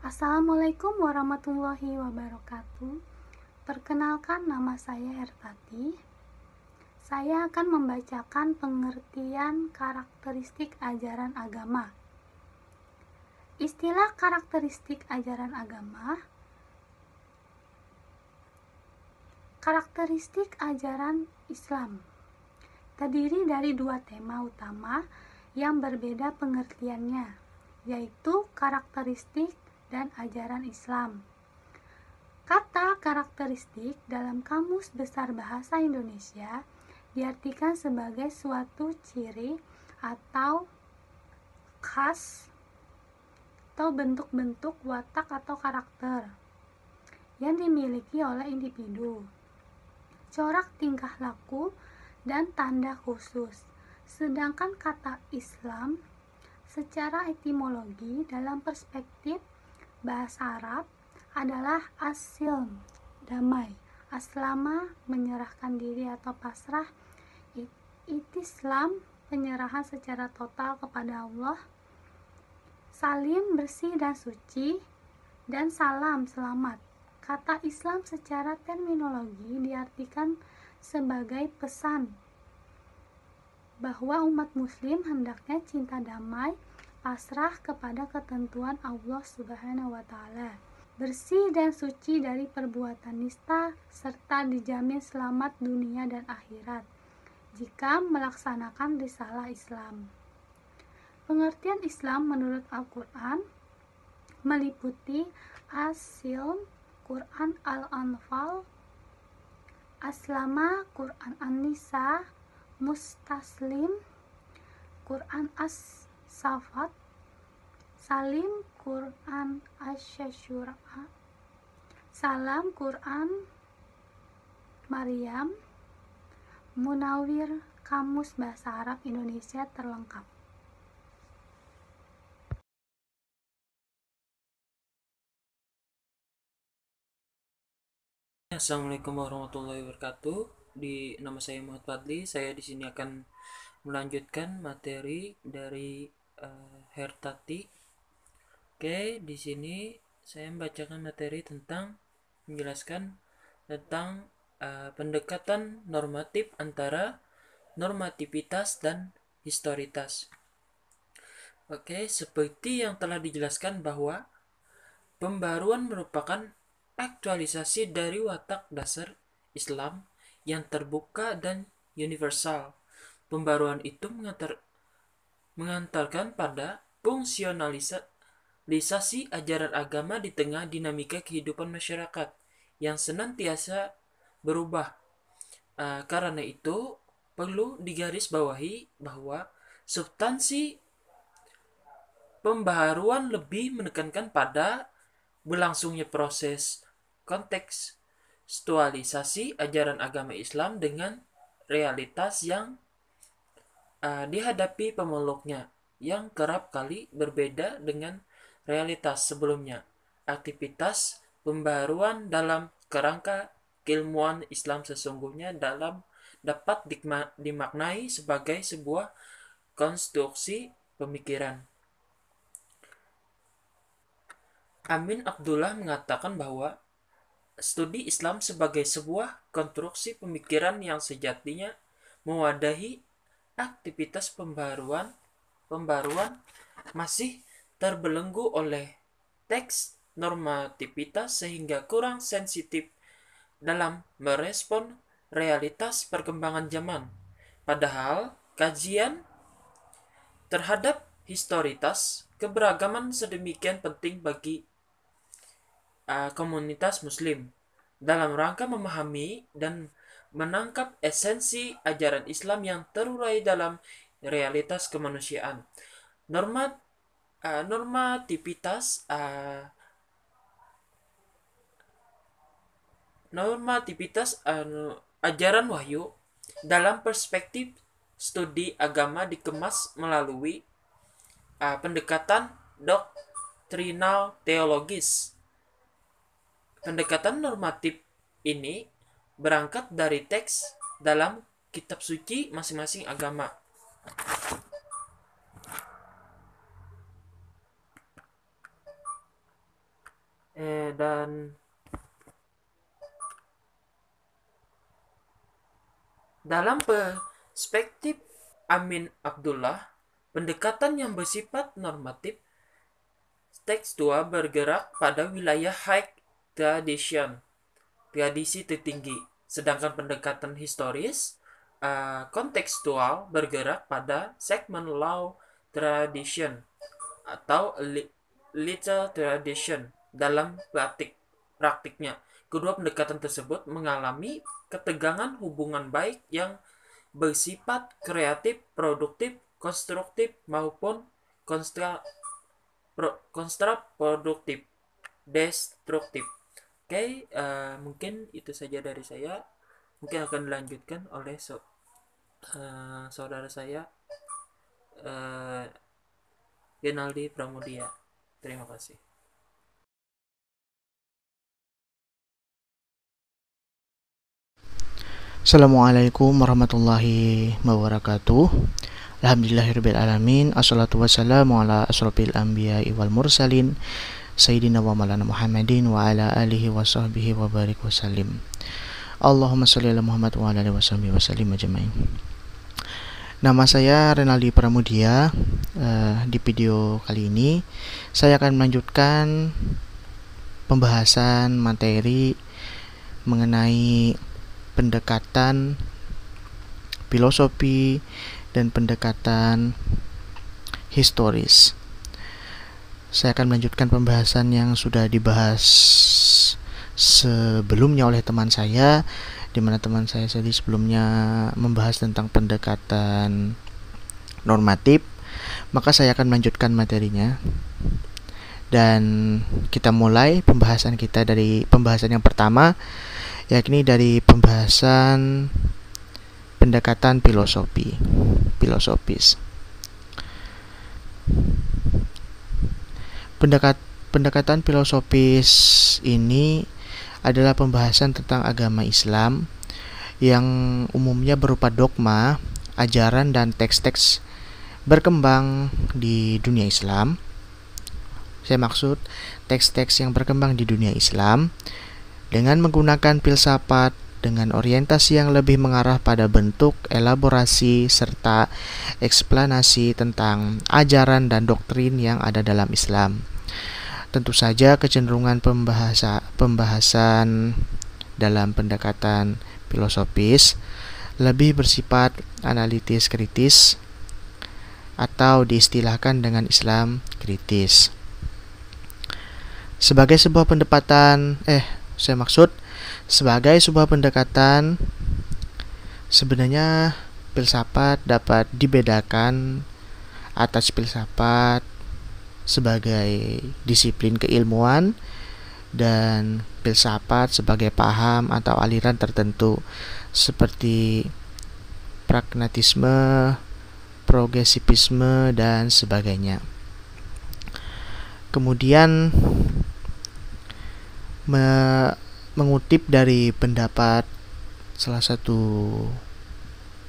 Assalamualaikum warahmatullahi wabarakatuh. Perkenalkan, nama saya Hertati. Saya akan membacakan pengertian karakteristik ajaran agama. Istilah karakteristik ajaran agama. Karakteristik ajaran Islam terdiri dari dua tema utama yang berbeda pengertiannya, yaitu karakteristik dan ajaran Islam. Kata karakteristik dalam Kamus Besar Bahasa Indonesia diartikan sebagai suatu ciri atau khas atau bentuk-bentuk watak atau karakter yang dimiliki oleh individu, corak tingkah laku, dan tanda khusus. Sedangkan kata Islam secara etimologi dalam perspektif bahasa Arab adalah asilm, damai, aslama, menyerahkan diri atau pasrah, itislam, penyerahan secara total kepada Allah, salim, bersih dan suci, dan salam, selamat. Kata Islam secara terminologi diartikan sebagai pesan bahwa umat muslim hendaknya cinta damai, pasrah kepada ketentuan Allah Subhanahu wa Ta'ala, bersih dan suci dari perbuatan nista, serta dijamin selamat dunia dan akhirat jika melaksanakan risalah Islam. Pengertian Islam menurut Al-Quran meliputi As-Silm, Quran Al-Anfal, Aslama, Quran An-Nisa, Mustaslim, Quran As-Safat, Salim, Quran Asy-Syura, Salam, Quran Maryam, Munawwir, Kamus Bahasa Arab Indonesia terlengkap. Assalamualaikum warahmatullahi wabarakatuh. Nama saya Muhammad Fadli. Saya di sini akan melanjutkan materi dari Hertati. Oke, di sini saya membacakan materi tentang menjelaskan tentang pendekatan normatif antara normativitas dan historitas. Oke, seperti yang telah dijelaskan bahwa pembaruan merupakan aktualisasi dari watak dasar Islam yang terbuka dan universal. Pembaruan itu mengantarkan pada fungsionalisasi ajaran agama di tengah dinamika kehidupan masyarakat yang senantiasa berubah. Karena itu perlu digarisbawahi bahwa substansi pembaharuan lebih menekankan pada berlangsungnya proses kontekstualisasi ajaran agama Islam dengan realitas yang dihadapi pemeluknya, yang kerap kali berbeda dengan realitas sebelumnya. Aktivitas pembaruan dalam kerangka keilmuan Islam sesungguhnya dapat dimaknai sebagai sebuah konstruksi pemikiran. Amin Abdullah mengatakan bahwa studi Islam sebagai sebuah konstruksi pemikiran yang sejatinya mewadahi aktivitas pembaruan masih terbelenggu oleh teks normativitas sehingga kurang sensitif dalam merespon realitas perkembangan zaman. Padahal kajian terhadap historitas keberagaman sedemikian penting bagi komunitas muslim dalam rangka memahami dan menangkap esensi ajaran Islam yang terurai dalam realitas kemanusiaan. Normativitas ajaran wahyu dalam perspektif studi agama dikemas melalui pendekatan doktrinal teologis. Pendekatan normatif ini berangkat dari teks dalam kitab suci masing-masing agama. dan dalam perspektif Amin Abdullah, pendekatan yang bersifat normatif tekstual bergerak pada wilayah high tradition, tradisi tertinggi, sedangkan pendekatan historis kontekstual bergerak pada segmen low tradition atau little tradition. Dalam praktiknya, kedua pendekatan tersebut mengalami ketegangan hubungan baik yang bersifat kreatif, produktif, konstruktif maupun kontraproduktif, destruktif. Oke, mungkin itu saja dari saya. Mungkin akan dilanjutkan oleh saudara saya, Genaldi Pramudia. Terima kasih. Assalamualaikum warahmatullahi wabarakatuh. Alhamdulillahirrabbilalamin. Assalatu wassalamu ala asrofil anbiya'i wal mursalin Sayyidina wa maulana Muhammadin wa ala alihi wa sahbihi wa barik wa salim. Allahumma sholli ala Muhammad wa ala alihi wa sahbihi wa salim ajma'in. Nama saya Renaldi Pramudia. Di video kali ini saya akan melanjutkan pembahasan materi mengenai pendekatan filosofi dan pendekatan historis. Saya akan melanjutkan pembahasan yang sudah dibahas sebelumnya oleh teman saya, di mana teman saya tadi sebelumnya membahas tentang pendekatan normatif. Maka saya akan melanjutkan materinya, dan kita mulai pembahasan kita dari pembahasan yang pertama, yakni dari pembahasan pendekatan filosofis. Pendekatan filosofis ini adalah pembahasan tentang agama Islam yang umumnya berupa dogma, ajaran, dan teks-teks berkembang di dunia Islam. Saya maksud teks-teks yang berkembang di dunia Islam dengan menggunakan filsafat dengan orientasi yang lebih mengarah pada bentuk, elaborasi, serta eksplanasi tentang ajaran dan doktrin yang ada dalam Islam. Tentu saja kecenderungan pembahasan dalam pendekatan filosofis lebih bersifat analitis kritis atau diistilahkan dengan Islam kritis. Sebagai sebuah pendekatan sebenarnya filsafat dapat dibedakan atas filsafat sebagai disiplin keilmuan dan filsafat sebagai paham atau aliran tertentu seperti pragmatisme, progresivisme, dan sebagainya. Kemudian mengutip dari pendapat salah satu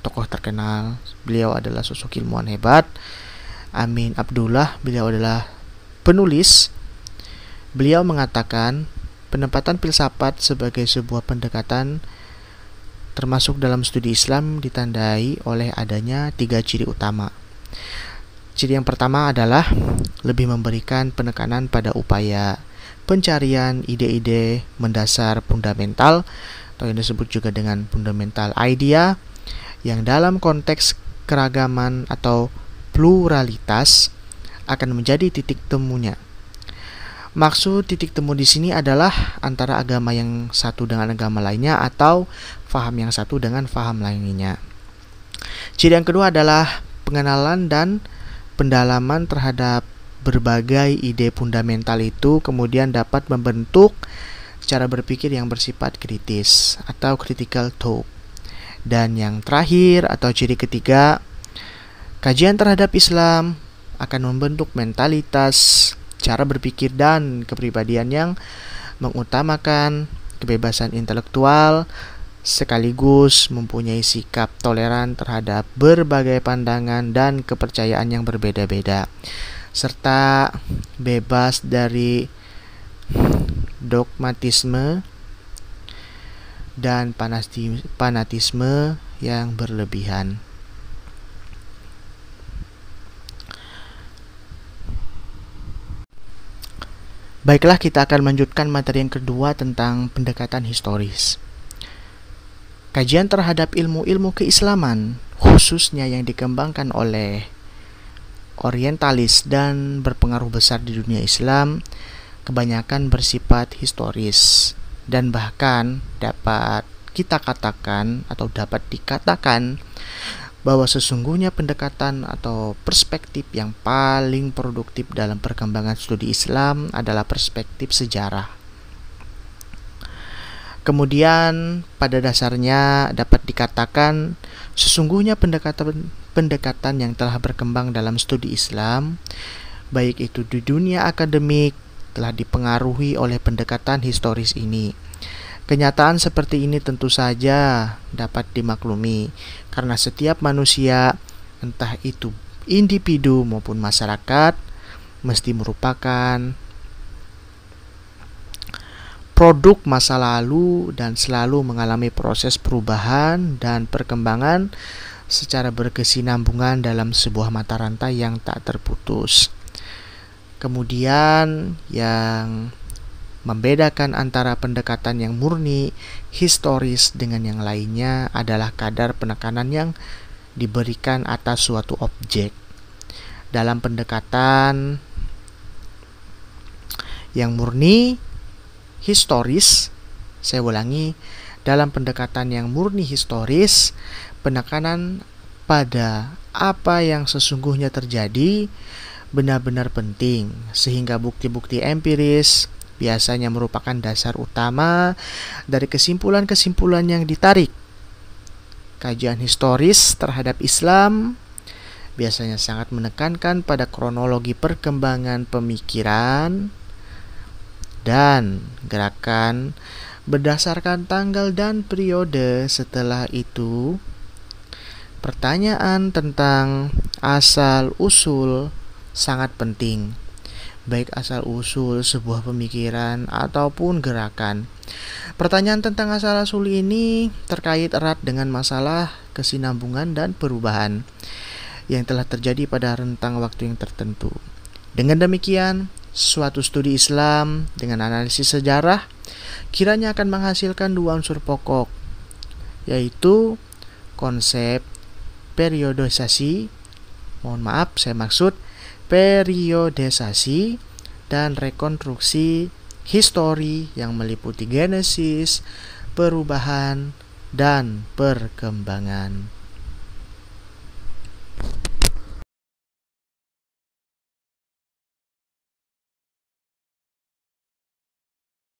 tokoh terkenal, beliau adalah sosok ilmuwan hebat, Amin Abdullah. Beliau adalah penulis. Beliau mengatakan penempatan filsafat sebagai sebuah pendekatan termasuk dalam studi Islam ditandai oleh adanya 3 ciri utama. Ciri yang pertama adalah lebih memberikan penekanan pada upaya pencarian ide-ide mendasar fundamental, atau yang disebut juga dengan fundamental idea, yang dalam konteks keragaman atau pluralitas akan menjadi titik temunya. Maksud titik temu di sini adalah antara agama yang satu dengan agama lainnya atau faham yang satu dengan faham lainnya. Ciri yang kedua adalah pengenalan dan pendalaman terhadap berbagai ide fundamental itu kemudian dapat membentuk cara berpikir yang bersifat kritis atau critical thought. Dan yang terakhir atau ciri ketiga, kajian terhadap Islam akan membentuk mentalitas, cara berpikir, dan kepribadian yang mengutamakan kebebasan intelektual sekaligus mempunyai sikap toleran terhadap berbagai pandangan dan kepercayaan yang berbeda-beda, serta bebas dari dogmatisme, dan fanatisme yang berlebihan. Baiklah, kita akan melanjutkan materi yang kedua tentang pendekatan historis. Kajian terhadap ilmu-ilmu keislaman, khususnya yang dikembangkan oleh orientalis dan berpengaruh besar di dunia Islam, kebanyakan bersifat historis dan bahkan dapat kita katakan atau dapat dikatakan bahwa sesungguhnya pendekatan atau perspektif yang paling produktif dalam perkembangan studi Islam adalah perspektif sejarah. Kemudian pada dasarnya dapat dikatakan sesungguhnya pendekatan yang telah berkembang dalam studi Islam, baik itu di dunia akademik, telah dipengaruhi oleh pendekatan historis ini. Kenyataan seperti ini tentu saja dapat dimaklumi karena setiap manusia, entah itu individu maupun masyarakat, mesti merupakan produk masa lalu dan selalu mengalami proses perubahan dan perkembangan secara berkesinambungan dalam sebuah mata rantai yang tak terputus. Kemudian yang membedakan antara pendekatan yang murni historis dengan yang lainnya adalah kadar penekanan yang diberikan atas suatu objek. Dalam pendekatan yang murni historis, saya ulangi, dalam pendekatan yang murni historis, penekanan pada apa yang sesungguhnya terjadi benar-benar penting, sehingga bukti-bukti empiris biasanya merupakan dasar utama dari kesimpulan-kesimpulan yang ditarik. Kajian historis terhadap Islam biasanya sangat menekankan pada kronologi perkembangan pemikiran dan gerakan berdasarkan tanggal dan periode. Setelah itu, pertanyaan tentang asal-usul sangat penting, baik asal-usul sebuah pemikiran ataupun gerakan. Pertanyaan tentang asal-usul ini terkait erat dengan masalah kesinambungan dan perubahan yang telah terjadi pada rentang waktu yang tertentu. Dengan demikian, suatu studi Islam dengan analisis sejarah kiranya akan menghasilkan dua unsur pokok, yaitu konsep periodisasi, periodisasi dan rekonstruksi histori yang meliputi genesis, perubahan, dan perkembangan.